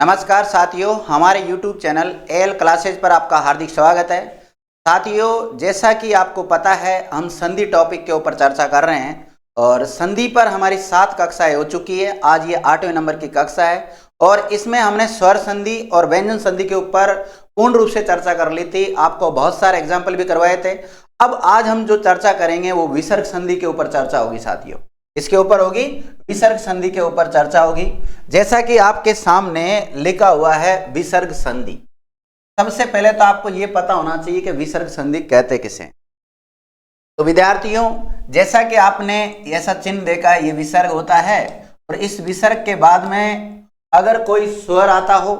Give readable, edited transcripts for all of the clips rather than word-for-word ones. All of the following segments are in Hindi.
नमस्कार साथियों, हमारे YouTube चैनल एल क्लासेज पर आपका हार्दिक स्वागत है। साथियों, जैसा कि आपको पता है, हम संधि टॉपिक के ऊपर चर्चा कर रहे हैं और संधि पर हमारी 7 कक्षाएं हो चुकी है। आज ये 8वें नंबर की कक्षा है और इसमें हमने स्वर संधि और व्यंजन संधि के ऊपर पूर्ण रूप से चर्चा कर ली थी। आपको बहुत सारे एग्जाम्पल भी करवाए थे। अब आज हम जो चर्चा करेंगे वो विसर्ग संधि के ऊपर चर्चा होगी। साथियों, इसके ऊपर होगी, विसर्ग संधि के ऊपर चर्चा होगी। जैसा कि आपके सामने लिखा हुआ है विसर्ग संधि। सबसे पहले तो आपको यह पता होना चाहिए कि विसर्ग संधि कहते किसे हैं। तो विद्यार्थियों, जैसा कि आपने ऐसा चिन्ह देखा है, ये विसर्ग होता है और इस विसर्ग के बाद में अगर कोई स्वर आता हो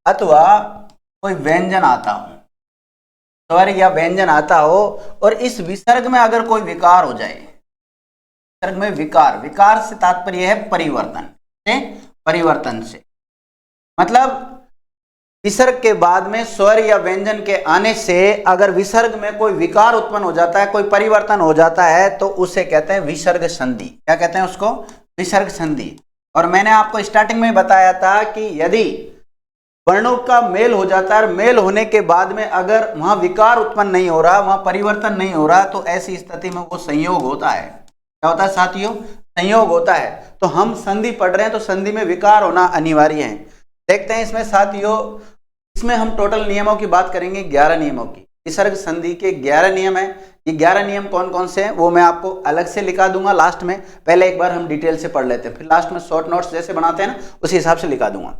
अथवा कोई व्यंजन आता हो, स्वर या व्यंजन आता हो और इस विसर्ग में अगर कोई विकार हो जाए, विसर्ग में विकार, विकार से तात्पर्य है परिवर्तन से, परिवर्तन से मतलब विसर्ग के बाद में स्वर या व्यंजन के आने से अगर विसर्ग में कोई विकार उत्पन्न हो जाता है, कोई परिवर्तन हो जाता है, तो उसे कहते हैं विसर्ग संधि। क्या कहते हैं उसको? विसर्ग संधि। और मैंने आपको स्टार्टिंग में बताया था कि यदि वर्णों का मेल हो जाता है, मेल होने के बाद में अगर वहां विकार उत्पन्न नहीं हो रहा, वहां परिवर्तन नहीं हो रहा, तो ऐसी स्थिति में वो संयोग होता है। क्या होता है साथियों? संयोग होता है। तो हम संधि पढ़ रहे हैं तो संधि में विकार होना अनिवार्य है। देखते हैं इसमें साथियों, इसमें हम टोटल नियमों की बात करेंगे, 11 नियमों की। विसर्ग संधि के 11 नियम है। ये 11 नियम कौन कौन से हैं वो मैं आपको अलग से लिखा दूंगा लास्ट में। पहले एक बार हम डिटेल से पढ़ लेते हैं, फिर लास्ट में शॉर्ट नोट्स जैसे बनाते हैं ना, उसी हिसाब से लिखा दूंगा।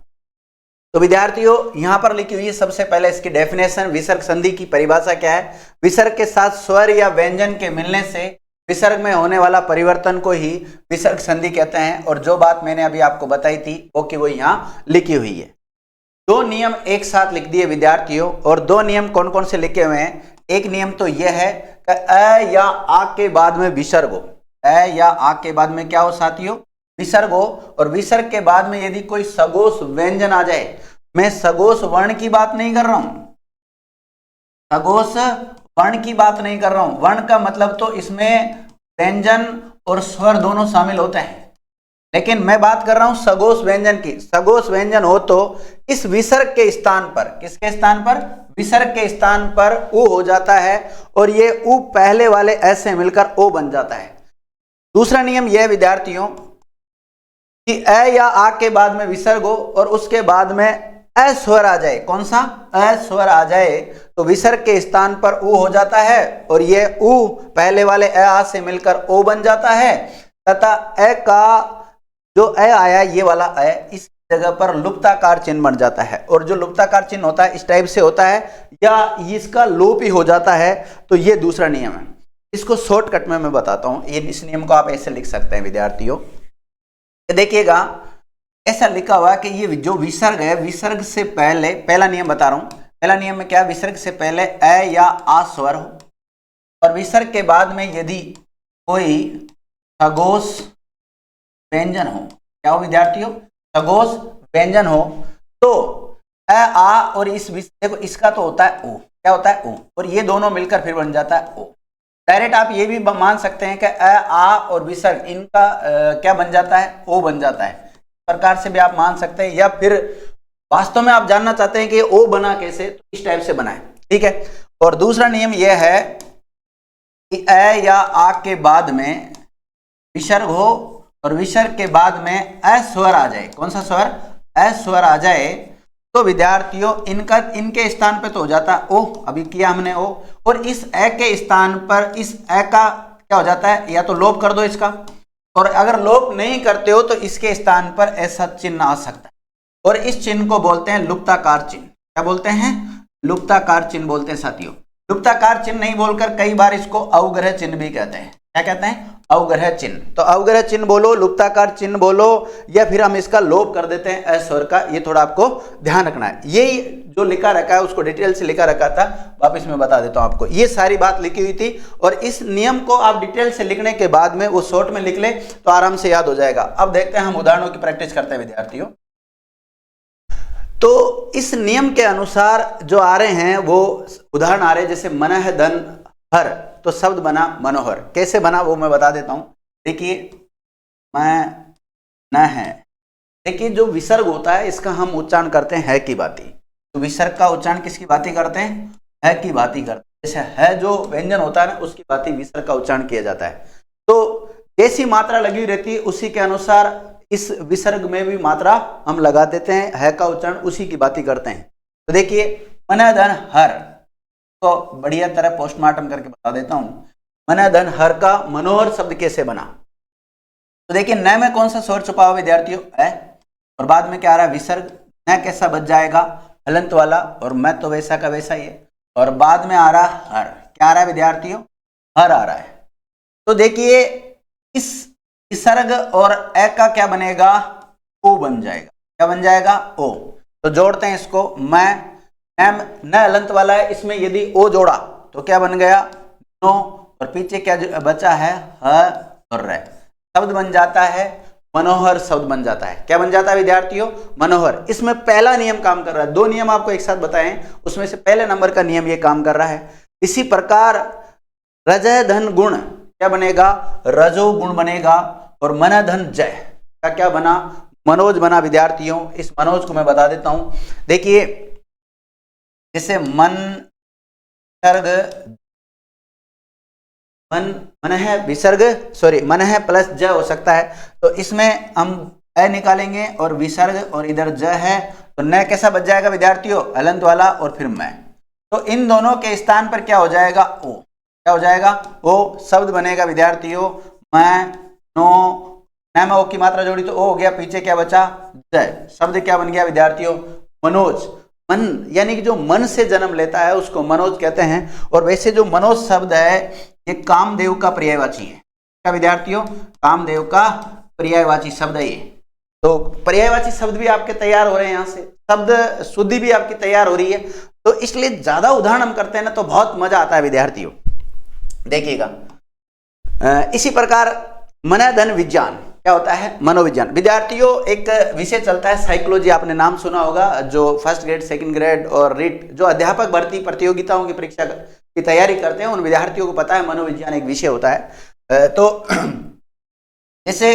तो विद्यार्थियों, यहां पर लिखी हुई है सबसे पहले इसकी डेफिनेशन। विसर्ग संधि की परिभाषा क्या है? विसर्ग के साथ स्वर या व्यंजन के मिलने से विसर्ग में होने वाला परिवर्तन को ही विसर्ग संधि कहते हैं। और जो बात मैंने अभी आपको बताई थी वो यहाँ लिखी हुई है। 2 नियम एक साथ लिख दिए विद्यार्थियों। और 2 नियम कौन कौन से लिखे हुए हैं? एक नियम तो यह है कि अ या आ के बाद में विसर्ग हो। अ या आ के बाद में क्या हो साथियों? विसर्ग हो। और विसर्ग के बाद में यदि कोई सगोश व्यंजन आ जाए, मैं सगोश वर्ण की बात नहीं कर रहा हूं, सगोश वर्ण की बात नहीं कर रहा हूं। वर्ण का मतलब तो इसमें व्यंजन और स्वर दोनों शामिल होते हैं, लेकिन मैं बात कर रहा हूं सगोश व्यंजन की। सगोश व्यंजन हो तो इस विसर्ग के स्थान पर, किसके स्थान पर? विसर्ग के स्थान पर उ हो जाता है और ये उ पहले वाले ऐसे मिलकर ओ बन जाता है। दूसरा नियम यह विद्यार्थियों कि अ या आ के बाद में विसर्ग हो और उसके बाद में अ स्वर आ जाए। कौन सा? अ स्वर आ जाए तो विसर्ग के स्थान पर उ हो जाता है और ये उ पहले वाले अ आ से मिलकर ओ बन जाता है तथा अ का जो अ आया, ये वाला अ इस जगह पर लुप्ताकार चिन्ह बन जाता है। और जो लुप्ताकार चिन्ह होता है इस टाइप से होता है या इसका लोप ही हो जाता है। तो ये दूसरा नियम है। इसको शॉर्टकट में मैं बताता हूं। ये इस नियम को आप ऐसे लिख सकते हैं विद्यार्थियों, देखिएगा ऐसा लिखा हुआ कि ये जो विसर्ग है, विसर्ग से पहले, पहला नियम बता रहा हूं, पहला नियम में क्या? विसर्ग से पहले अ या आ स्वर हो और विसर्ग के बाद में यदि कोई सगोश व्यंजन हो। क्या हो विद्यार्थियों? सगोश व्यंजन हो तो अ आ और इस देखो इसका तो होता है ओ। क्या होता है? ओ। और ये दोनों मिलकर फिर बन जाता है ओ। डायरेक्ट आप ये भी मान सकते हैं कि अ आ और विसर्ग इनका क्या बन जाता है? ओ बन जाता है। इस प्रकार से भी आप मान सकते हैं, या फिर वास्तव में आप जानना चाहते हैं कि ओ बना कैसे, तो इस टाइप से बना है। ठीक है। और दूसरा नियम यह है कि अ या आ के बाद में विसर्ग हो और विसर्ग के बाद में अ स्वर आ जाए। कौन सा स्वर? अ स्वर आ जाए तो विद्यार्थियों इनके स्थान पे तो हो जाता है ओ। अभी किया हमने ओ। और इस अ के स्थान पर इस अ का क्या हो जाता है? या तो लोप कर दो इसका, और अगर लोप नहीं करते हो तो इसके स्थान पर ऐसा चिन्ह आ सकता है और इस चिन्ह को बोलते हैं लुप्ताकार चिन्ह। क्या बोलते हैं? लुप्ताकार चिन्ह बोलते हैं साथियों। लुप्ताकार चिन्ह नहीं बोलकर कई बार इसको अवग्रह चिन्ह भी कहते हैं। क्या कहते हैं? अवग्रह चिन्ह। तो अवग्रह चिन्ह बोलो, लुप्ताकार चिन्ह बोलो, या फिर हम इसका लोप कर देते हैं अ स्वर का। ये थोड़ा आपको ध्यान रखना है। ये जो लिखा रखा है उसको डिटेल से लिखा रखा था, वापस मैं बता देता हूं आपको। ये सारी बात लिखी हुई थी और इस नियम को आप डिटेल से लिखने के बाद में वो शॉर्ट में लिख ले तो आराम से याद हो जाएगा। अब देखते हैं, हम उदाहरणों की प्रैक्टिस करते हैं विद्यार्थियों। तो इस नियम के अनुसार जो आ रहे हैं वो उदाहरण आ रहे हैं, जैसे मनः धन हर, तो शब्द बना मनोहर। कैसे बना वो मैं बता देता हूं। देखिए, मैं न है, देखिए जो विसर्ग होता है इसका हम उच्चारण करते हैं है की भांति। तो विसर्ग का उच्चारण किसकी भांति करते हैं? है की भांति करते हैं। जैसे है जो व्यंजन होता है ना उसकी भांति विसर्ग का उच्चारण किया जाता है। तो जैसी मात्रा लगी रहती है उसी के अनुसार इस विसर्ग में भी मात्रा हम लगा देते हैं, है का उच्चारण उसी की भांति करते हैं। तो देखिए मन धन हर, तो बढ़िया तरह पोस्टमार्टम करके बता देता हूं। मन धन हर का मनोहर शब्द कैसे बना? तो देखिए न में कौन सा स्वर छुपा हुआ विद्यार्थियों? है, और बाद में क्या आ रहा है? विसर्ग। न कैसा बच जाएगा? हलंत वाला, और मैं तो वैसा का वैसा ही है। और बाद में आ रहा हर, क्या आ रहा है विद्यार्थियों? हर आ रहा है। तो देखिए इस विसर्ग और ए का क्या बनेगा? ओ बन जाएगा। क्या बन जाएगा? ओ। तो जोड़ते हैं इसको। मैं न हलंत वाला है, इसमें यदि ओ जोड़ा तो क्या बन गया? नो, और पीछे क्या बचा है? ह और रे। शब्द बन जाता है मनोहर, शब्द बन जाता है। क्या बन जाता है विद्यार्थियों? मनोहर। इसमें पहला नियम काम कर रहा है। दो नियम आपको एक साथ बताएं, उसमें से पहले नंबर का नियम ये काम कर रहा है। इसी प्रकार रजय धन गुण क्या बनेगा? रजो गुण बनेगा। और मन धन जय का क्या बना? मनोज बना विद्यार्थियों। इस मनोज को मैं बता देता हूं। देखिए जैसे मन है विसर्ग, सॉरी मन है प्लस ज हो सकता है। तो इसमें हम ए निकालेंगे और विसर्ग, और इधर ज है तो न कैसा बच जाएगा विद्यार्थियों? हलंत वाला, और फिर मैं। तो इन दोनों के स्थान पर क्या हो जाएगा? ओ। क्या हो जाएगा? ओ शब्द बनेगा विद्यार्थियों। मैं, नो, न में ओ की मात्रा जोड़ी तो ओ हो गया, पीछे क्या बचा? जय। शब्द क्या बन गया विद्यार्थियों? मनोज। मन यानी कि जो मन से जन्म लेता है उसको मनोज कहते हैं। और वैसे जो मनोज शब्द है ये कामदेव का पर्यायवाची है। क्या विद्यार्थियों? कामदेव का पर्यायवाची शब्द है ये। तो पर्यायवाची शब्द भी आपके तैयार हो रहे हैं, यहाँ से शब्द शुद्धि भी आपकी तैयार हो रही है। तो इसलिए ज्यादा उदाहरण हम करते हैं ना तो बहुत मजा आता है विद्यार्थियों। देखिएगा इसी प्रकार मन धन विज्ञान क्या होता है? मनोविज्ञान। विद्यार्थियों एक विषय चलता है साइकोलॉजी, आपने नाम सुना होगा, जो फर्स्ट ग्रेड, सेकंड ग्रेड और रिट जो अध्यापक भर्ती प्रतियोगिताओं की परीक्षा की तैयारी करते हैं उन विद्यार्थियों को पता है मनोविज्ञान एक विषय होता है। तो जैसे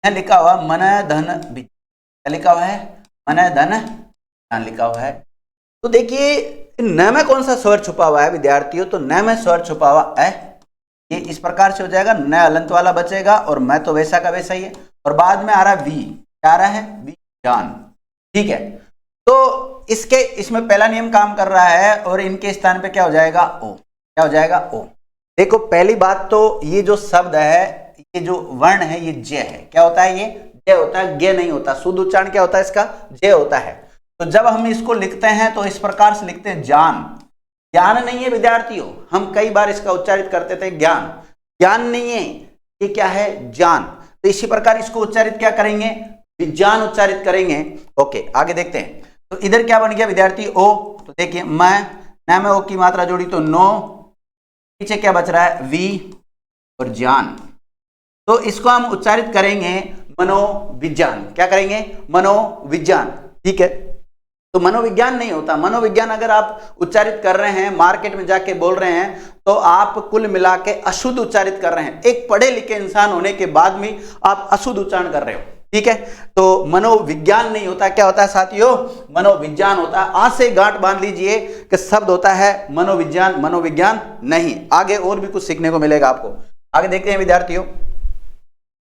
लिखा हुआ मन धन विज्ञान, लिखा हुआ है मन धन विज्ञान लिखा हुआ है। तो देखिए न में कौन सा स्वर छुपा हुआ है विद्यार्थियों? तो न में स्वर छुपा हुआ है, ये इस प्रकार से हो जाएगा। न हलंत वाला बचेगा, और मैं तो वैसा का वैसा ही है। और बाद में आ रहा वी, क्या आ रहा है? विज्ञान। ठीक है, तो इसमें पहला नियम काम कर रहा है, और इनके स्थान पे क्या हो जाएगा? ओ। क्या हो जाएगा? ओ। देखो पहली बात तो ये जो शब्द है, ये जो वर्ण है ये ज है। क्या होता है? ये ज होता है, गे नहीं होता। शुद्ध उच्चारण क्या होता है इसका? ज होता है। तो जब हम इसको लिखते हैं तो इस प्रकार से लिखते हैं जान। ज्ञान नहीं है विद्यार्थियों, हम कई बार इसका उच्चारित करते थे ज्ञान। ज्ञान नहीं है, ये क्या है? ज्ञान। तो इसी प्रकार इसको उच्चारित क्या करेंगे? विज्ञान उच्चारित करेंगे। ओके आगे देखते हैं। तो इधर क्या बन गया विद्यार्थी? ओ। तो देखिए मैं, न में ओ की मात्रा जोड़ी तो नो, पीछे क्या बच रहा है? वी और ज्ञान। तो इसको हम उच्चारित करेंगे मनोविज्ञान। क्या करेंगे? मनोविज्ञान। ठीक है, तो मनोविज्ञान नहीं होता। मनोविज्ञान अगर आप उच्चारित कर रहे हैं, मार्केट में जाके बोल रहे हैं, तो आप कुल मिला के अशुद्ध उच्चारित कर रहे हैं। एक पढ़े लिखे इंसान होने के बाद भी आप अशुद्ध उच्चारण कर रहे हो। ठीक है, तो मनोविज्ञान नहीं होता। क्या होता है साथियों? मनोविज्ञान होता है। आज से गांठ बांध लीजिए कि शब्द होता है मनोविज्ञान, मनोविज्ञान नहीं। आगे और भी कुछ सीखने को मिलेगा आपको। आगे देखते हैं विद्यार्थियों।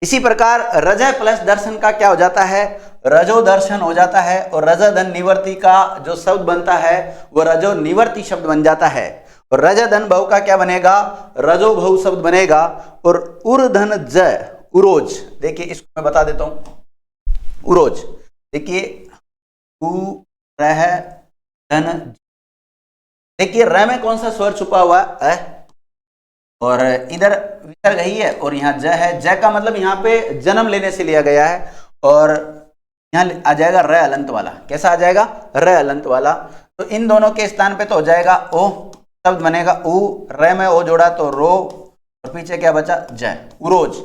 इसी प्रकार रजय प्लस दर्शन का क्या हो जाता है? रजो दर्शन हो जाता है। और रजधन निवर्ती का जो शब्द बनता है वो रजो निवर्ती शब्द बन जाता है। और रजधन बहु का क्या बनेगा? रजो बहु शब्द बनेगा। और उर्धन ज उरोज, देखिए इसको मैं बता देता हूं। उरोज देखिए धन, देखिए र में कौन सा स्वर छुपा हुआ है? और इधर विसर्ग ही है, और यहाँ ज है। ज का मतलब यहाँ पे जन्म लेने से लिया गया है। और यहाँ आ जाएगा र अलंत वाला। कैसा आ जाएगा? र अलंत वाला। तो इन दोनों के स्थान पे तो हो जाएगा ओ, शब्द बनेगा उ। र में ओ जोड़ा तो रो, और पीछे क्या बचा? ज, उरोज।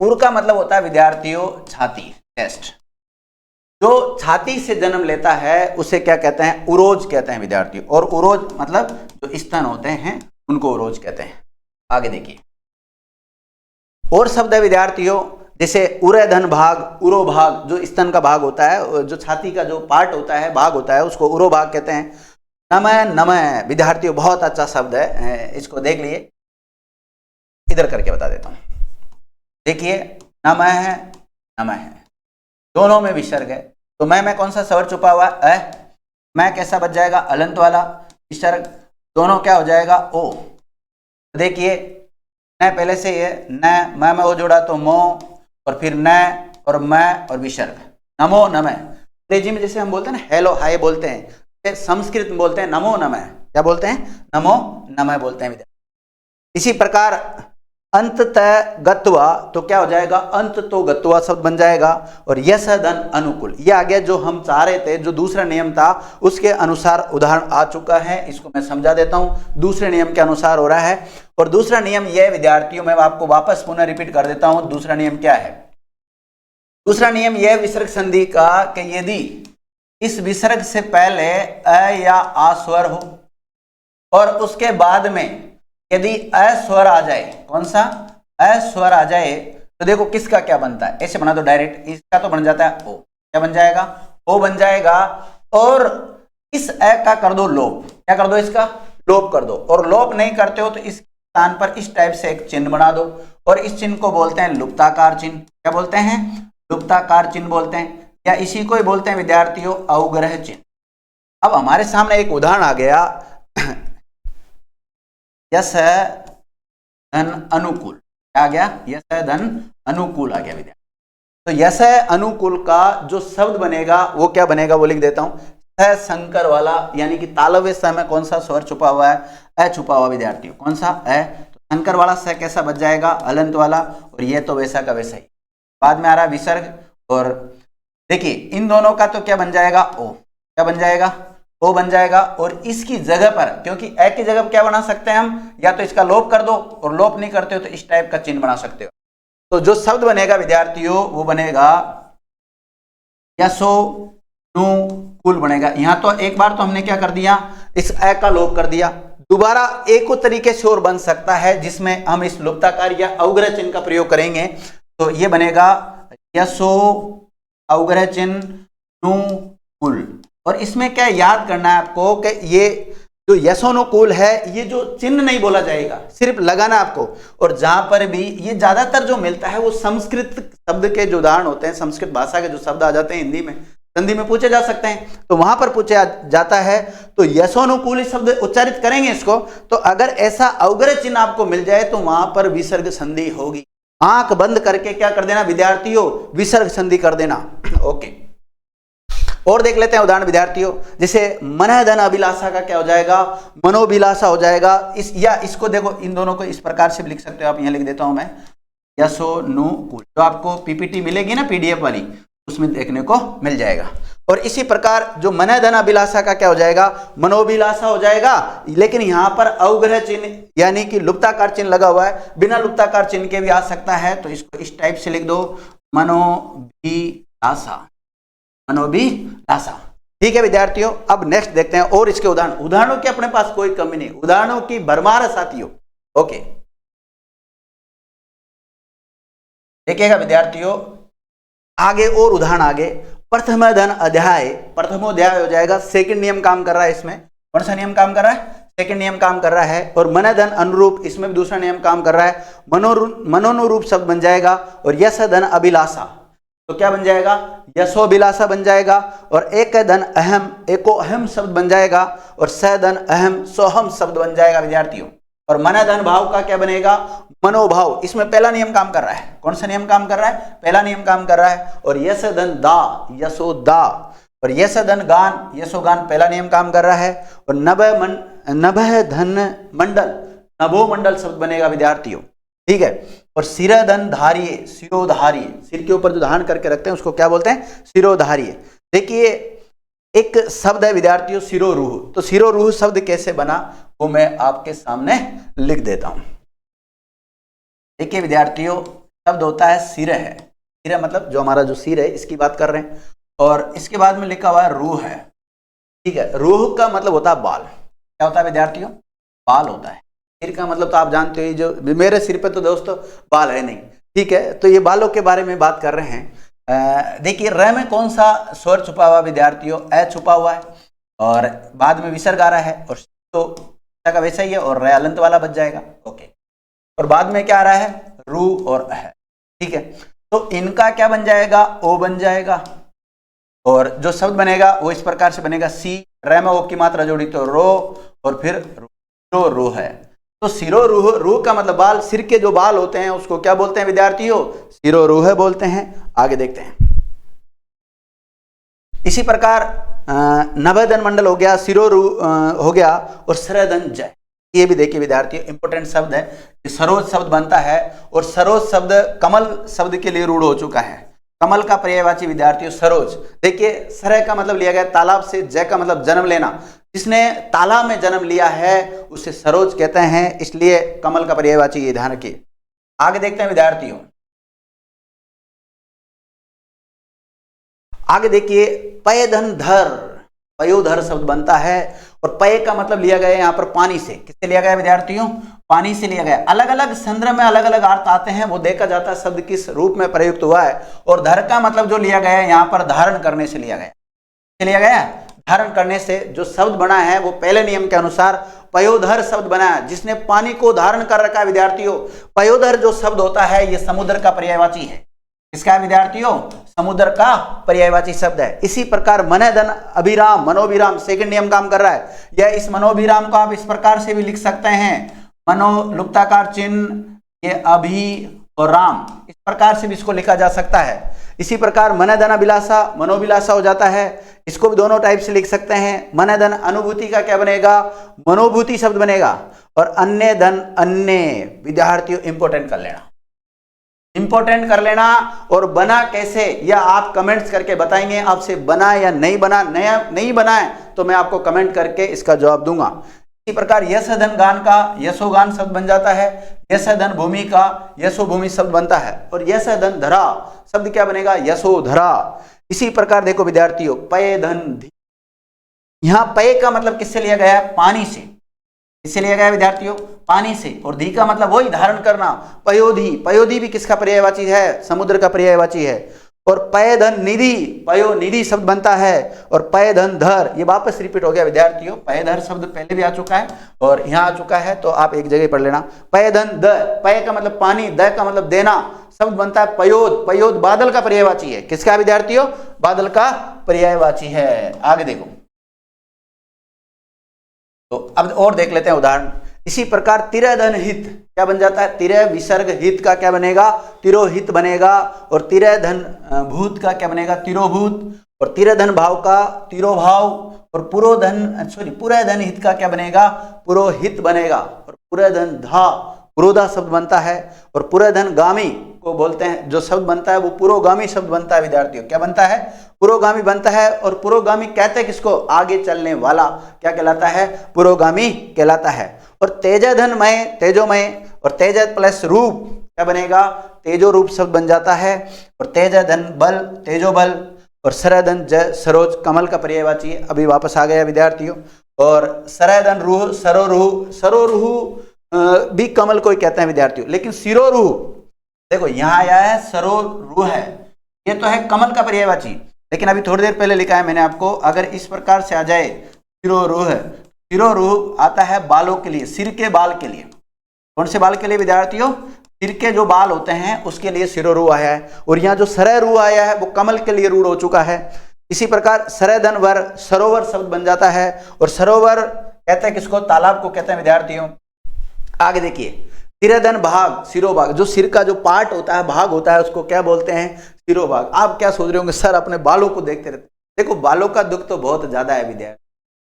उर का मतलब होता है विद्यार्थियों छाती, चेस्ट। जो छाती से जन्म लेता है उसे क्या कहते हैं? उरोज कहते हैं विद्यार्थियों। और उरोज मतलब जो स्तन होते हैं उनको उरोज कहते हैं। आगे देखिए और शब्द है विद्यार्थियों। जैसे उरेधन भाग, उरो भाग, जो स्तन का भाग होता है, जो छाती का जो पार्ट होता है, भाग होता है, उसको उरो भाग कहते हैं। नमः नमः विद्यार्थियों बहुत अच्छा शब्द है, इसको देख लिए, इधर करके बता देता हूं। देखिए नमः नमः दोनों में विसर्ग है, तो मैं कौन सा स्वर छुपा हुआ है? मैं कैसा बच जाएगा? अलंत वाला विसर्ग, दोनों क्या हो जाएगा? ओ। देखिए न पहले से ये न मैं ओ जोड़ा तो मो, और फिर न और मैं और विसर्ग, नमो नमः। अंग्रेजी में जैसे हम बोलते हैं ना हेलो हाय बोलते हैं, संस्कृत में बोलते हैं नमो नमः। क्या बोलते हैं? नमो नमः बोलते हैं विद्यार्थी। इसी प्रकार अंत तय गत्वा, तो क्या हो जाएगा? अंत तो गत्वा शब्द बन जाएगा। और यश धन अनुकूल, ये आ गया जो हम चाह रहे थे, जो दूसरा नियम था उसके अनुसार उदाहरण आ चुका है। इसको मैं समझा देता हूं, दूसरे नियम के अनुसार हो रहा है। और दूसरा नियम यह विद्यार्थियों, मैं आपको वापस पुनः रिपीट कर देता हूं। दूसरा नियम क्या है? दूसरा नियम यह विसर्ग संधि का कि यदि इस विसर्ग से पहले अ या आ स्वर हो और उसके बाद में यदि अ स्वर आ जाए, कौन सा? अ स्वर आ जाए, तो देखो किसका क्या बनता है। ऐसे बना दो डायरेक्ट, इसका तो बन जाता है ओ। क्या बन जाएगा? ओ बन जाएगा। और इस अ का कर दो लोप। क्या कर दो? इसका लोप कर दो। और लोप नहीं करते हो तो इस स्थान पर इस टाइप से एक चिन्ह बना दो, और इस चिन्ह को बोलते हैं लुप्ताकार चिन्ह। क्या बोलते हैं? लुप्ताकार चिन्ह बोलते हैं, या इसी को ही बोलते हैं विद्यार्थियों अवग्रह चिन्ह। अब हमारे सामने एक उदाहरण आ गया, यश धन अनुकूल। क्या आ गया? यश धन अनुकूल आ गया विद्यार्थी। तो यश अनुकूल का जो शब्द बनेगा वो क्या बनेगा, वो लिख देता हूं। स संकर वाला, यानी कि तालव्य स में कौन सा स्वर छुपा हुआ है? अ छुपा हुआ विद्यार्थियों। कौन सा? अ। तो संकर वाला स कैसा बच जाएगा? अलंत वाला। और ये तो वैसा का वैसा ही। बाद में आ रहा विसर्ग, और देखिए इन दोनों का तो क्या बन जाएगा? ओ। क्या बन जाएगा? ओ बन जाएगा। और इसकी जगह पर, क्योंकि ए की जगह क्या बना सकते हैं हम? या तो इसका लोप कर दो, और लोप नहीं करते हो तो इस टाइप का चिन्ह बना सकते हो। तो जो शब्द बनेगा विद्यार्थियों वो बनेगा यशो नु कुल बनेगा। यहां तो एक बार तो हमने क्या कर दिया? इस ए का लोप कर दिया। दोबारा एक और तरीके से और बन सकता है जिसमें हम इस लुप्ताकार या अवग्रह चिन्ह का प्रयोग करेंगे। तो ये बनेगा यशो अवग्रह चिन्ह नु कुल। और इसमें क्या याद करना है आपको कि ये जो यशोनुकूल है, ये जो चिन्ह नहीं बोला जाएगा, सिर्फ लगाना आपको। और जहां पर भी ये ज्यादातर जो मिलता है वो संस्कृत शब्द के जो उदाहरण होते हैं, संस्कृत भाषा के जो शब्द आ जाते हैं हिंदी में, संधि में पूछे जा सकते हैं, तो वहां पर पूछा जाता है। तो यशोनुकूल शब्द उच्चारित करेंगे इसको, तो अगर ऐसा अवग्रह चिन्ह आपको मिल जाए तो वहां पर विसर्ग संधि होगी। आंख बंद करके क्या कर देना विद्यार्थियों? विसर्ग संधि कर देना। ओके, और देख लेते हैं उदाहरण विद्यार्थियों। जैसे मन धन अभिलाषा का क्या हो जाएगा? मनोभिलाषा हो जाएगा। या इसको देखो, इन दोनों को इस प्रकार से भी लिख सकते हो आप। यहां लिख देता हूं मैं यशोनुकूल, जो आपको पीपीटी मिलेगी ना पीडीएफ वाली, उसमें देखने को मिल जाएगा। और इसी प्रकार जो मन धन अभिलाषा का क्या हो जाएगा? मनोभिलाषा हो जाएगा। लेकिन यहां पर अवग्रह चिन्ह यानी कि लुप्ताकार चिन्ह लगा हुआ है, बिना लुप्ताकार चिन्ह के भी आ सकता है। तो इसको इस टाइप से लिख दो, मनोभिलाषा, मनोभिलाषा। ठीक है विद्यार्थियों, अब नेक्स्ट देखते हैं और इसके उदाहरण। उदाहरणों की अपने पास कोई कमी नहीं, उदाहरणों की भरमार है साथियों। ओके, देखिएगा विद्यार्थियों आगे और उदाहरण आगे। प्रथम धन अध्याय, प्रथमोध्याय हो जाएगा। सेकंड नियम काम कर रहा है इसमें। कौन सा नियम काम कर रहा है? सेकंड नियम काम कर रहा है। और मन धन अनुरूप, इसमें भी दूसरा नियम काम कर रहा है। मनोनुरूप शब्द बन जाएगा। और यश धन अभिलाषा, तो क्या बन जाएगा? यशोभिलाषा बन जाएगा। और एक धन अहम, एको अहम शब्द बन जाएगा। और स धन अहम, सोहम शब्द बन जाएगा विद्यार्थियों। और मन धन भाव का क्या बनेगा? मनोभाव। इसमें पहला नियम काम कर रहा है। कौन सा नियम काम कर रहा है? पहला नियम काम कर रहा है। और यश धन दा, यशोदा। और यश धन गान, यशोगान, पहला नियम काम कर रहा है। और नभः धन मंडल, नभो मंडल शब्द बनेगा विद्यार्थियों। ठीक है। और सिरधन धारिये, सिरोधारिये, सिर के ऊपर जो धारण करके रखते हैं उसको क्या बोलते हैं? सिरोधारिये। देखिए एक शब्द है विद्यार्थियों सिरोरूह। तो सिरोरूह शब्द कैसे बना वो मैं आपके सामने लिख देता हूं। देखिए विद्यार्थियों, शब्द होता है सिर है। सिर मतलब जो हमारा जो सिर है इसकी बात कर रहे हैं। और इसके बाद में लिखा हुआ है रूह है। ठीक है, रूह का मतलब होता है बाल। क्या होता है विद्यार्थियों? बाल होता है। सिर का मतलब तो आप जानते हो, जो मेरे सिर पे तो दोस्तों बाल है नहीं, ठीक है, तो ये बालों के बारे में बात कर रहे हैं। देखिए र में कौन सा स्वर छुपा हुआ विद्यार्थियों, ए छुपा हुआ है और बाद में विसर्ग आ रहा है और तो का वैसा ही है और र अलंत वाला बच जाएगा। ओके, और बाद में क्या आ रहा है, रू और है। ठीक है, तो इनका क्या बन जाएगा, ओ बन जाएगा और जो शब्द बनेगा वो इस प्रकार से बनेगा, सी र में ओ की मात्रा जोड़ी तो रो और फिर रो रू है। तो सिरो रूह, रूह का मतलब बाल, सिर के जो बाल होते हैं उसको क्या बोलते हैं विद्यार्थियों, सिरो रूह बोलते हैं। आगे देखते हैं, इसी प्रकार नभधन मंडल हो गया, सिरो रूह हो गया और सरधन जय, ये भी देखिए विद्यार्थियों इंपोर्टेंट शब्द है। सरोज शब्द बनता है और सरोज शब्द कमल शब्द के लिए रूढ़ हो चुका है। कमल का पर्यायवाची विद्यार्थियों सरोज। देखिए सरह का मतलब लिया गया तालाब से, जय का मतलब जन्म लेना, जिसने तालाब में जन्म लिया है उसे सरोज कहते हैं, इसलिए कमल का पर्यायवाची ये ध्यान रखिए। आगे देखते हैं विद्यार्थियों, आगे देखिए पयधन धर, पयोधर शब्द बनता है और पय का मतलब लिया गया यहाँ पर पानी से। किससे लिया गया विद्यार्थियों, पानी से लिया गया। अलग अलग संदर्भ में अलग अलग अर्थ आते हैं, वो देखा जाता है शब्द किस रूप में प्रयुक्त हुआ है। और धर का मतलब जो लिया गया है यहाँ पर धारण करने से लिया गया, धारण करने से जो शब्द बना है वो पहले नियम के अनुसार पयोधर शब्द बना है, जिसने पानी को धारण कर रखा है विद्यार्थियों। पयोधर जो शब्द होता है ये समुद्र का पर्यायवाची है। किसका है विद्यार्थियों, समुद्र का पर्यायवाची शब्द है। इसी प्रकार मनोधन अभिराम, मनोभिराम सेकंड नियम काम कर रहा है। या इस मनोभिराम को आप इस प्रकार से भी लिख सकते हैं, मनो लुप्ताकार चिन्ह ये अभि और राम, इस प्रकार से भी इसको लिखा जा सकता है। इसी प्रकार मनोधन अभिलाषा, मनोभिलाषा हो जाता है, इसको भी दोनों टाइप से लिख सकते हैं। मनोधन अनुभूति का क्या बनेगा, मनोभूति शब्द बनेगा। और अन्य धन अन्य, विद्यार्थियों इंपोर्टेंट कर लेना, इंपोर्टेंट कर लेना। और बना कैसे, या आप कमेंट्स करके बताएंगे आपसे बना या नहीं बना। नया नहीं बना है तो मैं आपको कमेंट करके इसका जवाब दूंगा। इसी प्रकार यश धन गान का यशोगान शब्द बन जाता है। यश धन भूमि का यशो भूमि शब्द बनता है। और यश धन धरा शब्द क्या बनेगा, यशोधरा। इसी प्रकार देखो विद्यार्थियों पय धन धी, यहाँ पय का मतलब किससे लिया गया है, पानी से। किससे लिया गया है विद्यार्थियों, पानी से। और धी का मतलब वही धारण करना, पयोधी। पयोधी भी किसका पर्यायवाची है, समुद्र का पर्यायवाची है। और पय धन निधि, पयो निधि शब्द बनता है। और पय धन धर, ये वापस रिपीट हो गया विद्यार्थियों, पय धर शब्द पहले भी आ चुका है और यहाँ आ चुका है, तो आप एक जगह पढ़ लेना। पय धन द, पय का मतलब पानी, द का मतलब देना शब्द बनता है पयोद। पयोद बादल का पर्यायवाची है। किसका विद्यार्थियों, बादल का पर्यायवाची है। आगे देखो, तो अब और देख लेते हैं उदाहरण। इसी प्रकार तिरधन हित क्या बन जाता है, तिरह विसर्ग हित का क्या बनेगा, तिरोहित बनेगा। और तिरधन भूत का क्या बनेगा, तिरोभूत। और तिरधन भाव का तिरोभाव। और पुरोधन हित का क्या बनेगा, पुरोहित बनेगा। और पुरोधन धा, पुरोधा शब्द बनता है। और पुरोधन गामी को बोलते हैं, जो शब्द बनता है वो पुरोगामी शब्द बनता है विद्यार्थियों। क्या बनता है, पुरोगामी बनता है। और पुरोगामी कहते हैं किसको, आगे चलने वाला क्या कहलाता है, पुरोगामी कहलाता है। और तेजधनमय, तेजोमय। और तेज प्लस रूप क्या बनेगा, तेजो रूप शब्द बन जाता है। और तेजधन बल, तेजो बल। और सरधन जय, सरोज कमल का पर्यायवाची अभी वापस आ गया विद्यार्थियों। और सरधन रूह, सरोरूह, सरोरूह भी कमल को ही कहते हैं विद्यार्थियों। लेकिन सिरोरूह देखो यहाँ आया है सरोरूह है, ये तो है कमल का पर्यायवाची। लेकिन अभी थोड़ी देर पहले लिखा है मैंने आपको, अगर इस प्रकार से आ जाए सिरोरूह, सिरोरूह आता है बालों के लिए, सिर के बाल के लिए। कौन से बाल के लिए विद्यार्थियों, सिर के जो बाल होते हैं उसके लिए सिरोरूह आया है। और यहाँ जो सररूह आया है वो कमल के लिए रूढ़ हो चुका है। इसी प्रकार सरधन वर, सरोवर शब्द बन जाता है। और सरोवर कहते हैं किसको, तालाब को कहते हैं विद्यार्थियों। आगे देखिए तिरधन भाग, सिरोभाग, जो सिर का जो पार्ट होता है, भाग होता है, उसको क्या बोलते हैं, सिरोभाग। आप क्या सोच रहे होंगे, सर अपने बालों को देखते रहते। देखो बालों का दुख तो बहुत ज्यादा है विद्यार्थी,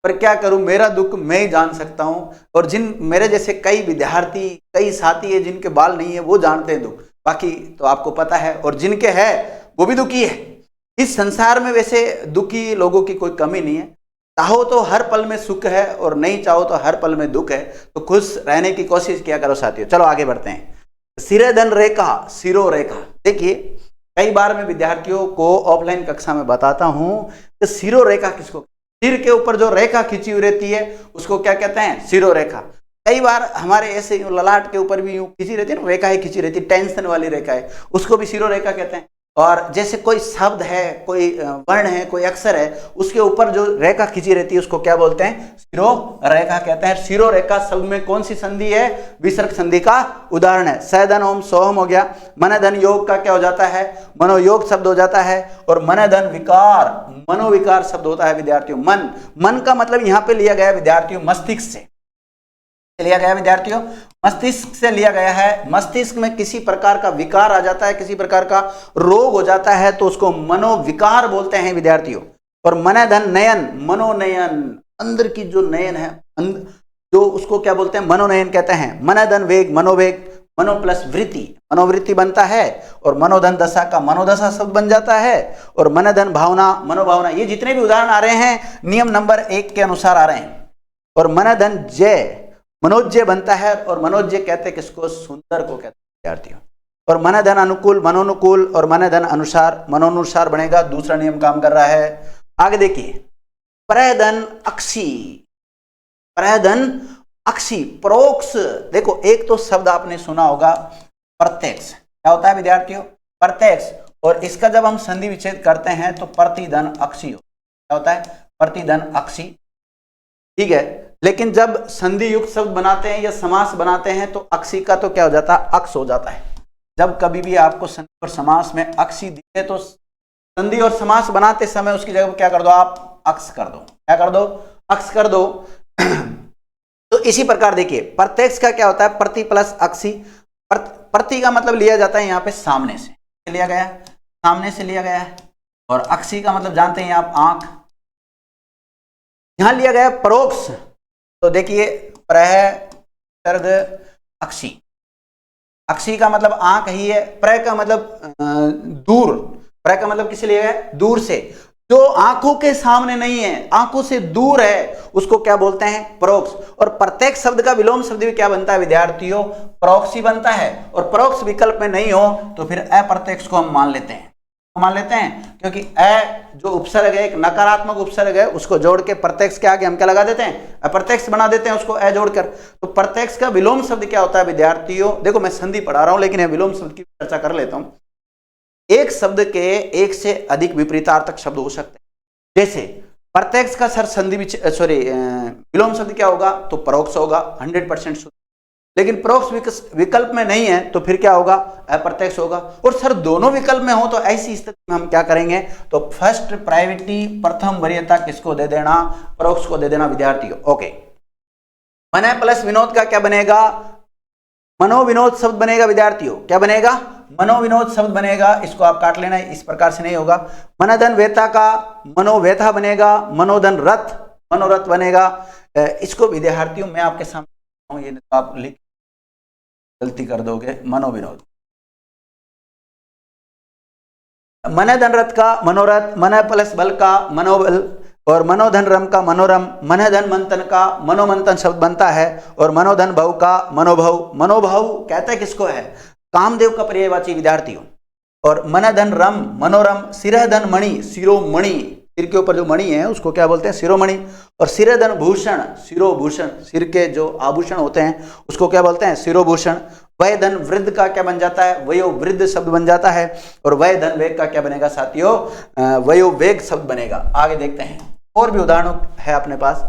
पर क्या करूं, मेरा दुख मैं ही जान सकता हूं। और जिन मेरे जैसे कई विद्यार्थी, कई साथी है जिनके बाल नहीं है, वो जानते हैं दुख, बाकी तो आपको पता है। और जिनके है वो भी दुखी है। इस संसार में वैसे दुखी लोगों की कोई कमी नहीं है। चाहो तो हर पल में सुख है और नहीं चाहो तो हर पल में दुख है। तो खुश रहने की कोशिश किया करो साथियों। चलो आगे बढ़ते हैं। सिरधन रेखा, सिरो रेखा। देखिए कई बार मैं विद्यार्थियों को ऑफलाइन कक्षा में बताता हूं कि सिरो रेखा किसको, सिर के ऊपर जो रेखा खींची हुई रहती है उसको क्या कहते हैं, सिरो रेखा। कई बार हमारे ऐसे ललाट के ऊपर भी यूं खींची रहती है ना, रेखा है खींची रहती है, टेंशन वाली रेखा है, उसको भी शिरोरेखा कहते हैं। और जैसे कोई शब्द है, कोई वर्ण है, कोई अक्षर है, उसके ऊपर जो रेखा खींची रहती है उसको क्या बोलते हैं? शिरोरेखा कहते हैं। शिरोरेखा शब्द में कौन सी संधि है? विसर्ग संधि का उदाहरण है। सधन ओम सोहम हो गया। मनधन योग का क्या हो जाता है? मनोयोग शब्द हो जाता है। और मनधन विकार, मनोविकार शब्द होता है विद्यार्थियों। मन का मतलब यहाँ पे लिया गया विद्यार्थियों मस्तिष्क से लिया गया, विद्यार्थियों मस्तिष्क से लिया गया है। मस्तिष्क में किसी प्रकार का विकार आ जाता है, किसी प्रकार का रोग हो जाता है तो उसको मनोविकार बोलते हैं विद्यार्थियों। और मनधन नयन, मनोनयन, अंदर की जो नयन है, जो उसको क्या बोलते हैं? मनोनयन कहते हैं। मनधन वेग, मनोवेग, मनो प्लस वृत्ति, मनोवृत्ति बनता है। और मनोधन दशा का मनोदशा शब्द बन जाता है। और मनधन भावना, मनोभावना। ये जितने भी उदाहरण आ रहे हैं नियम नंबर 1 के अनुसार आ रहे हैं। और मनधन जय, मनोज्य बनता है। और मनोज्य कहते हैं किसको? सुंदर को कहते हैं विद्यार्थियों। और मनधन अनुकूल, मनोनुकूल। और मनधन अनुसार, मनोनुसार बनेगा। दूसरा नियम काम कर रहा है। आगे देखिए, प्रधन अक्षी, प्रधन अक्षी, परोक्ष। देखो एक तो शब्द आपने सुना होगा प्रत्यक्ष। क्या होता है विद्यार्थियों? प्रत्यक्ष। और इसका जब हम संधि विच्छेद करते हैं तो प्रतिधन अक्षी क्या होता है? प्रतिधन अक्षी, ठीक है। लेकिन जब संधि युक्त शब्द बनाते हैं या समास बनाते हैं तो अक्षी का तो क्या हो जाता है? अक्ष हो जाता है। जब कभी भी आपको संधि और समास में अक्षी दिखे तो संधि और समास बनाते समय उसकी जगह क्या कर दो? आप अक्ष कर दो। क्या कर दो? अक्ष कर दो। तो इसी प्रकार देखिए, प्रत्यक्ष का क्या होता है? प्रति प्लस अक्षी। प्रति का मतलब लिया जाता है यहाँ पे सामने से लिया गया, सामने से लिया गया है। और अक्षी का मतलब जानते हैं आप, आंख। यहां लिया गया परोक्ष। तो देखिए, प्रसर्ग अक्षी, अक्षी का मतलब आंख ही है। प्र का मतलब दूर, प्र का मतलब किसे लिया गया? दूर से, जो आंखों के सामने नहीं है, आंखों से दूर है, उसको क्या बोलते हैं? परोक्ष। और प्रत्यक्ष शब्द का विलोम शब्द भी क्या बनता है विद्यार्थियों? परोक्ष ही बनता है। और परोक्ष विकल्प में नहीं हो तो फिर अप्रत्यक्ष को हम मान लेते हैं, क्योंकि अ जो उपसर्ग है, एक नकारात्मक उपसर्ग है, उसको जोड़ के प्रत्यक्ष के आगे हम क्या लगा देते हैं? अप्रत्यक्ष बना देते हैं उसको अ जोड़कर। तो प्रत्यक्ष का विलोम शब्द क्या होता है विद्यार्थियों? देखो मैं संधि पढ़ा रहा हूं लेकिन विलोम शब्द की चर्चा कर लेता हूं। एक शब्द के एक से अधिक विपरीतार्थक शब्द हो सकते हैं। जैसे प्रत्यक्ष का सर संधि विलोम शब्द क्या होगा? तो परोक्ष होगा, 100% शुद्ध। लेकिन परोक्ष विकल्प में नहीं है तो फिर क्या होगा? अप्रत्यक्ष होगा। और सर दोनों विकल्प में हो तो ऐसी स्थिति में हम क्या करेंगे? तो फर्स्ट प्रायोरिटी, प्रथम वरीयता किसको दे देना? परोक्ष को दे देना विद्यार्थियों। ओके, मन प्लस विनोद का क्या बनेगा? मनोविनोद शब्द बनेगा विद्यार्थियों। क्या बनेगा? मनोविनोद शब्द बनेगा। इसको आप काट लेना, इस प्रकार से नहीं होगा। मनोधन वेता का मनोवेता बनेगा। मनोधन रथ, मनोरथ बनेगा। इसको विद्यार्थियों मैं आपके सामने, ये आप लिख गलती कर दोगे। मनोविनोद, मनोधन रथ का मनोरथ, मन प्लस बल का मनोबल। और मनोधन रम का मनोरम, मनोधन मंथन का मनोमंथन शब्द बनता है। और मनोधन भव का मनोभव, मनोभव कहते हैं किसको है? कामदेव का पर्यायवाची विद्यार्थियों। और मनोधन रम, मनोरम। सिरधन मणि, शिरोमणि, सिर के ऊपर जो मणि है उसको क्या बोलते हैं? शिरोमणि। और सिरधन भूषण, शिरोभूषण, सिर के जो आभूषण होते हैं उसको क्या बोलते हैं? शिरोभूषण। वयधन वृद्ध का क्या बन जाता है? वयो वृद्ध शब्द बन जाता है। और वयधन वेग का क्या बनेगा साथियों? वयो वेग शब्द बनेगा। आगे देखते हैं, और भी उदाहरण है अपने पास।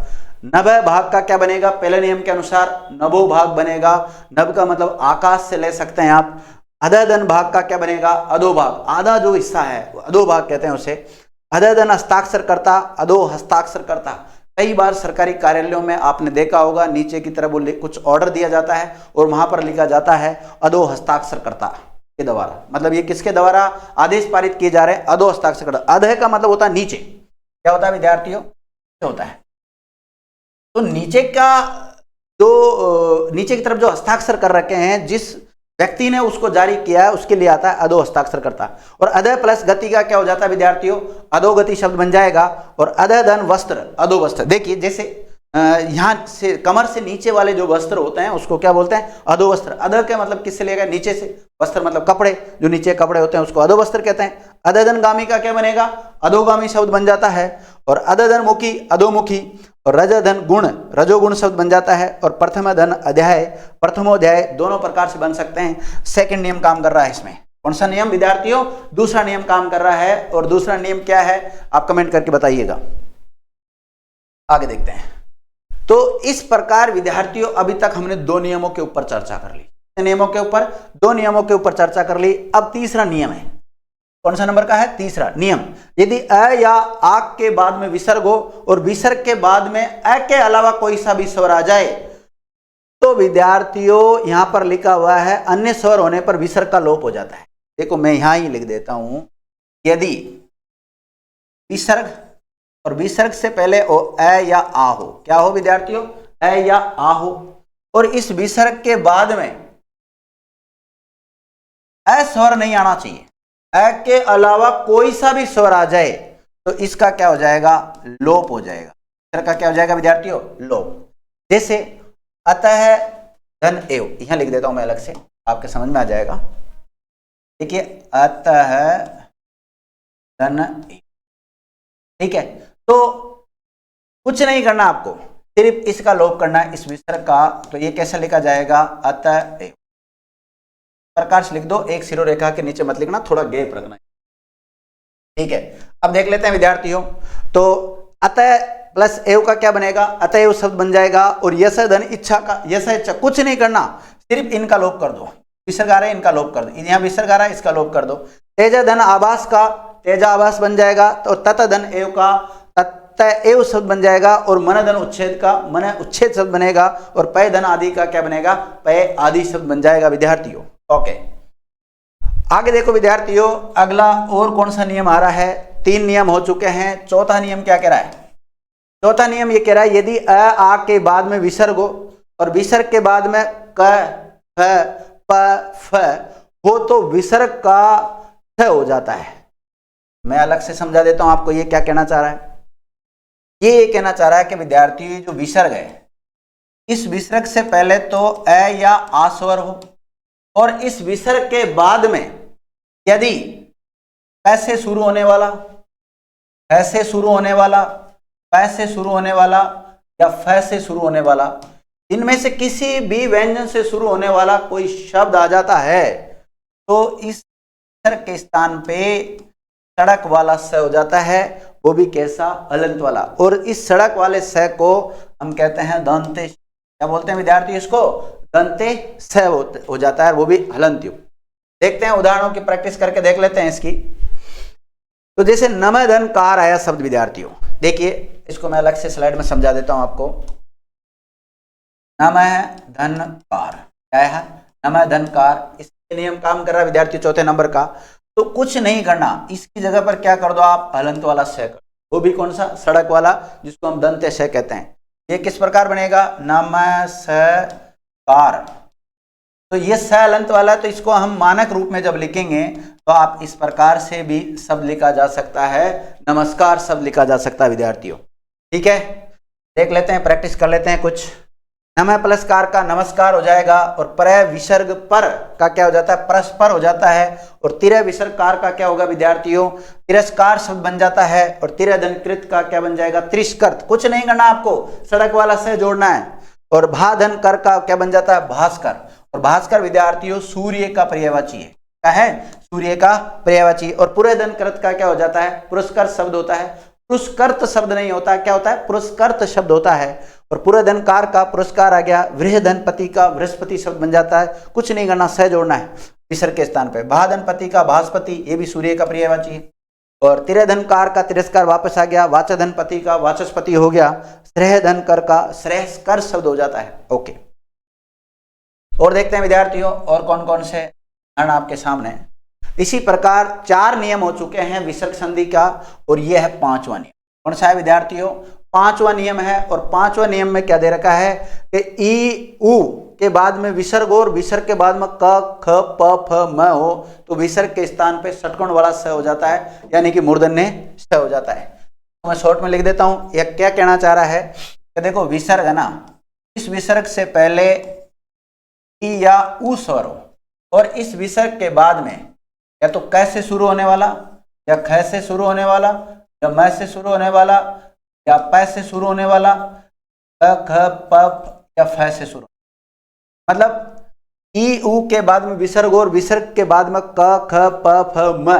नभ भाग का क्या बनेगा? पहले नियम के अनुसार नभो भाग बनेगा। नभ का मतलब आकाश से ले सकते हैं आप। अधधन भाग का क्या बनेगा? अधोभाग, आधा जो हिस्सा है अधोभाग कहते हैं उसे। अधधन हस्ताक्षर करता, अधो हस्ताक्षर करता। कई बार सरकारी कार्यालयों में आपने देखा होगा नीचे की तरफ कुछ ऑर्डर दिया जाता है और वहां पर लिखा जाता है अधो हस्ताक्षर करता के द्वारा। मतलब ये किसके द्वारा आदेश पारित किए जा रहे हैं? अधो हस्ताक्षर करता। अधः का मतलब होता है नीचे। क्या होता है विद्यार्थियों? होता है तो नीचे का जो नीचे की तरफ जो हस्ताक्षर कर रखे हैं, जिस व्यक्ति ने उसको जारी किया है उसके लिए आता है अधो हस्ताक्षर करता। और अधः प्लस गति का क्या हो जाता है विद्यार्थियों? अधोगति शब्द बन जाएगा। और अधधन वस्त्र, अधो वस्त्र। देखिए जैसे यहाँ से कमर से नीचे वाले जो वस्त्र होते हैं उसको क्या बोलते हैं? अधो वस्त्र। अधः के मतलब किससे लेगा? नीचे से। वस्त्र मतलब कपड़े, जो नीचे कपड़े होते हैं उसको अधो वस्त्र कहते हैं। अधधन गामी का क्या बनेगा? अधोगामी शब्द बन जाता है। और अधधन मुखी, अधोमुखी। और रज धन गुण, रजोगुण शब्द बन जाता है। और प्रथम धन अध्याय, प्रथमोध्याय, दोनों प्रकार से बन सकते हैं। सेकंड नियम काम कर रहा है इसमें। कौन सा नियम विद्यार्थियों? दूसरा नियम काम कर रहा है। और दूसरा नियम क्या है आप कमेंट करके बताइएगा। आगे देखते हैं। तो इस प्रकार विद्यार्थियों अभी तक हमने दो नियमों के ऊपर चर्चा कर ली, नियमों के ऊपर, दो नियमों के ऊपर चर्चा कर ली। अब तीसरा नियम है। कौन सा नंबर का है? तीसरा नियम। यदि अ या आ के बाद में विसर्ग हो और विसर्ग के बाद में अ के अलावा कोई सा भी स्वर आ जाए तो विद्यार्थियों यहां पर लिखा हुआ है अन्य स्वर होने पर विसर्ग का लोप हो जाता है। देखो मैं यहां ही लिख देता हूं, यदि विसर्ग और विसर्ग से पहले अ या आ हो, क्या हो विद्यार्थियों? अ या आ हो, और इस विसर्ग के बाद में अ स्वर नहीं आना चाहिए, अ के अलावा कोई सा भी स्वर आ जाए तो इसका क्या हो जाएगा? लोप हो जाएगा। स्वर का क्या हो जाएगा विद्यार्थियों? लोप। जैसे अतः धन एव, यहां लिख देता हूं मैं अलग से, आपके समझ में आ जाएगा। देखिए अतः धन एव, ठीक है। तो कुछ नहीं करना आपको, सिर्फ इसका लोप करना है, इस विसर्ग का। तो ये कैसे लिखा जाएगा? अतः एव प्रकार से लिख दो, एक सिरो रेखा के नीचे मत लिखना, थोड़ा गैप रखना, ठीक है। अब देख लेते हैं विद्यार्थियों। तो अतः प्लस एव का क्या बनेगा? अतएव शब्द बन जाएगा। और यश धन इच्छा का, यश इच्छा, कुछ नहीं करना, सिर्फ इनका लोप कर दो। विसर्ग आ रहा है, इनका लोप कर दो। यहाँ विसर्ग आ रहा है, इसका लोप कर दो। तेज धन आभास का तेजा आभास बन जाएगा। तो तत धन एव का तत एव शब्द बन जाएगा। और मन धन उच्छेद का मन उच्छेद शब्द बनेगा। और पय धन आदि का क्या बनेगा? पय आदि शब्द बन जाएगा विद्यार्थियों। ओके, आगे देखो विद्यार्थियों, अगला और कौन सा नियम आ रहा है? तीन नियम हो चुके हैं। चौथा नियम क्या कह रहा है? चौथा नियम ये कह रहा है यदि अ आ के बाद में विसर्ग हो और विसर्ग के बाद में क फ प फ हो तो विसर्ग का थ हो जाता है। मैं अलग से समझा देता हूं आपको, ये क्या कहना चाह रहा है? ये कहना चाह रहा है कि विद्यार्थी जो विसर्ग है, इस विसर्ग से पहले तो अ या आ स्वर हो और इस विसर्ग के बाद में यदि ऐसे शुरू होने वाला, ऐसे शुरू होने वाला, पैसे शुरू होने वाला या फ से शुरू होने वाला, इनमें से किसी भी व्यंजन से शुरू होने वाला कोई शब्द आ जाता है तो इस विसर्ग के स्थान पे सड़क वाला स हो जाता है। वो भी कैसा? हलंत वाला। और इस सड़क वाले स को हम कहते हैं दंते, क्या बोलते हैं विद्यार्थी? इसको दंते स हो जाता है, वो भी हलंत युक्त। देखते हैं उदाहरणों की प्रैक्टिस करके देख लेते हैं इसकी। तो जैसे नम धन कार आया शब्द विद्यार्थियों, देखिए इसको मैं अलग से स्लाइड में समझा देता हूं आपको। नम धन कार, क्या है? नम धन कार, इसके नियम काम कर रहा है विद्यार्थी चौथे नंबर का। तो कुछ नहीं करना, इसकी जगह पर क्या कर दो आप? हलंत वाला स कर, वो भी कौन सा? सड़क वाला, जिसको हम दंते स कहते हैं। ये किस प्रकार बनेगा? नम स कार। तो ये स हलंत वाला, तो इसको हम मानक रूप में जब लिखेंगे तो आप इस प्रकार से भी शब्द लिखा जा सकता है, नमस्कार शब्द लिखा जा सकता है विद्यार्थियों। ठीक है, देख लेते हैं, प्रैक्टिस कर लेते हैं कुछ। नम प्लस कार का नमस्कार हो जाएगा। और पर विसर्ग पर का क्या हो जाता है? परस्पर हो जाता है। और तिरय विसर्ग कार का क्या होगा विद्यार्थियों? तिरस्कार शब्द बन जाता है। और तिरय धनकृत का क्या बन जाएगा? त्रिष्कृत। कुछ नहीं करना आपको, सड़क वाला से जोड़ना है। और भा धन कर का क्या बन जाता है? भास्कर। और भास्कर विद्यार्थियों सूर्य का पर्यायवाची है। क्या है? सूर्य का पर्यायवाची। और पुरय धन कृत का क्या हो जाता है? पुरस्कार शब्द होता है। पुरस्कृत शब्द नहीं होता, क्या होता है? पुरस्कृत शब्द होता है। और पूरे धनकार का पुरस्कार आ गया। वृहधनपति का बृहस्पति शब्द बन जाता है। कुछ नहीं करना, सह जोड़ना है विसर्ग के स्थान पे। भाधनपति का भास्पति, ये भी सूर्य का पर्यायवाची है। और तिरधनकार का तिरस्कार वापस आ गया। वाचधनपति का वाचस्पति हो गया। श्रेयधनकर का श्रेयस्कर शब्द हो जाता है। ओके, और देखते हैं विद्यार्थियों और कौन कौन से उदाहरण आपके सामने। इसी प्रकार 4 नियम हो चुके हैं विसर्ग संधि का, और यह है 5वां नियम। कौन सा है विद्यार्थियों? 5वां नियम है। और 5वां नियम में क्या दे रखा है कि ई उ के बाद में विसर्ग हो और विसर्ग के बाद में क ख प फ म हो तो विसर्ग के स्थान पे षटकोण वाला स हो जाता है, यानी कि मूर्धन्य स हो जाता है। तो मैं शॉर्ट में लिख देता हूं, यह क्या कहना चाह रहा है कि देखो विसर्ग है ना, इस विसर्ग से पहले ई या उ स्वर हो और इस विसर्ग के बाद में या तो क से शुरू होने वाला या ख से शुरू होने वाला या म से शुरू होने वाला या प से शुरू होने वाला, क ख प फ या फ से शुरू, मतलब ई उ के बाद में विसर्ग और विसर्ग के बाद में क ख प फ म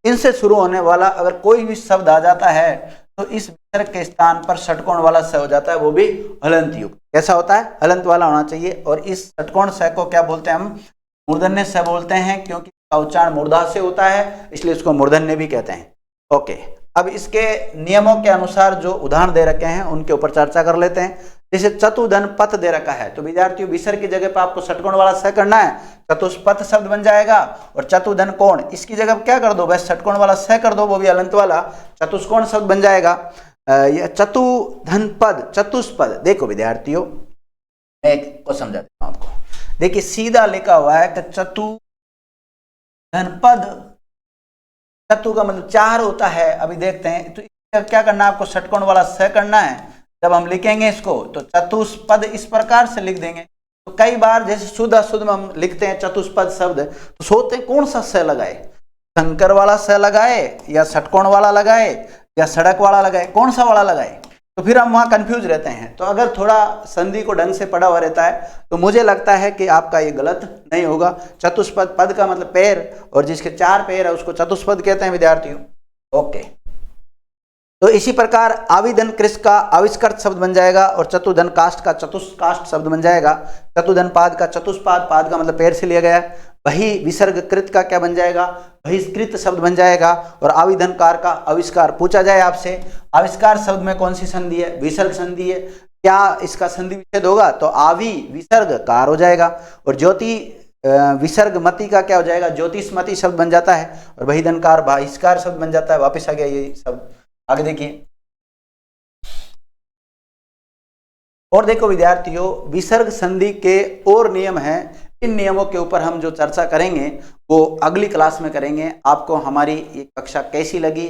इनसे शुरू होने वाला अगर कोई भी शब्द आ जाता है तो इस विसर्ग के स्थान पर षटकोण वाला स हो जाता है, वो भी हलंत युक्त। कैसा होता है? हलंत वाला होना चाहिए। और इस षटकोण स को क्या बोलते हैं? हम मूर्धन्य स बोलते हैं, क्योंकि इसका उच्चारण मूर्धा से होता है, इसलिए इसको मूर्धन्य भी कहते हैं। ओके, अब इसके नियमों के अनुसार जो उदाहरण दे रखे हैं उनके ऊपर चर्चा कर लेते हैं। जैसे चतुधन पथ दे रखा है, तो विद्यार्थियों विसर्ग की जगह पर आपको षटकोण वाला स करना है, चतुष्पथ शब्द बन जाएगा। और चतुधन कोण, इसकी जगह पर क्या कर दो? बस षटकोण वाला स कर दो, वो भी हलंत वाला, चतुष्कोण शब्द बन जाएगा। यह चतुधन पद, चतुष्पद। देखो विद्यार्थियों, मैं एक को समझा देता हूं आपको। देखिए सीधा लिखा हुआ है कि चतुधन पद, चतु का मतलब चार होता है। अभी देखते हैं, तो क्या करना है आपको? षटकोण वाला स करना है। जब हम लिखेंगे इसको तो चतुष्पद इस प्रकार से लिख देंगे। तो कई बार जैसे शुद्ध अशुद्ध में हम लिखते हैं चतुष्पद शब्द, तो सोचते हैं कौन सा स लगाए, शंकर वाला स लगाए या षटकोण वाला लगाए या सड़क वाला लगाए, कौन सा वाला लगाए? तो फिर हम वहाँ कंफ्यूज रहते हैं। तो अगर थोड़ा संधि को ढंग से पढ़ा हुआ रहता है तो मुझे लगता है कि आपका ये गलत नहीं होगा। चतुष्पद, पद का मतलब पैर, और जिसके चार पैर है उसको चतुष्पद कहते हैं विद्यार्थियों। ओके, तो इसी प्रकार आविधन कृष का आविष्कृत शब्द बन जाएगा, और चतुधन काष्ठ का चतुष्काष्ठ शब्द बन जाएगा। चतुधन पाद का चतुष्पाद, पाद का मतलब पैर से लिया गया। वही विसर्ग कृत का क्या बन जाएगा? बहिष्कृत शब्द बन जाएगा। और आविधनकार का आविष्कार। पूछा जाए आपसे आविष्कार शब्द में कौन सी संधि है? विसर्ग संधि है। क्या इसका संधि विच्छेद होगा? तो आवि विसर्ग कार हो जाएगा। और ज्योति विसर्ग मति का क्या हो जाएगा? ज्योतिषमति शब्द बन जाता है। और बहिधनकार बहिष्कार शब्द बन जाता है। वापिस आ गया ये शब्द। आगे देखिए, और देखो विद्यार्थियों, विसर्ग संधि के और नियम हैं। इन नियमों के ऊपर हम जो चर्चा करेंगे वो अगली क्लास में करेंगे। आपको हमारी ये कक्षा कैसी लगी?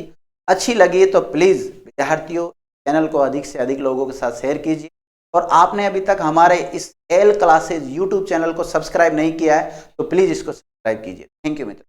अच्छी लगी तो प्लीज विद्यार्थियों चैनल को अधिक से अधिक लोगों के साथ शेयर कीजिए। और आपने अभी तक हमारे इस एल क्लासेज यूट्यूब चैनल को सब्सक्राइब नहीं किया है तो प्लीज इसको सब्सक्राइब कीजिए। Thank you Mitra.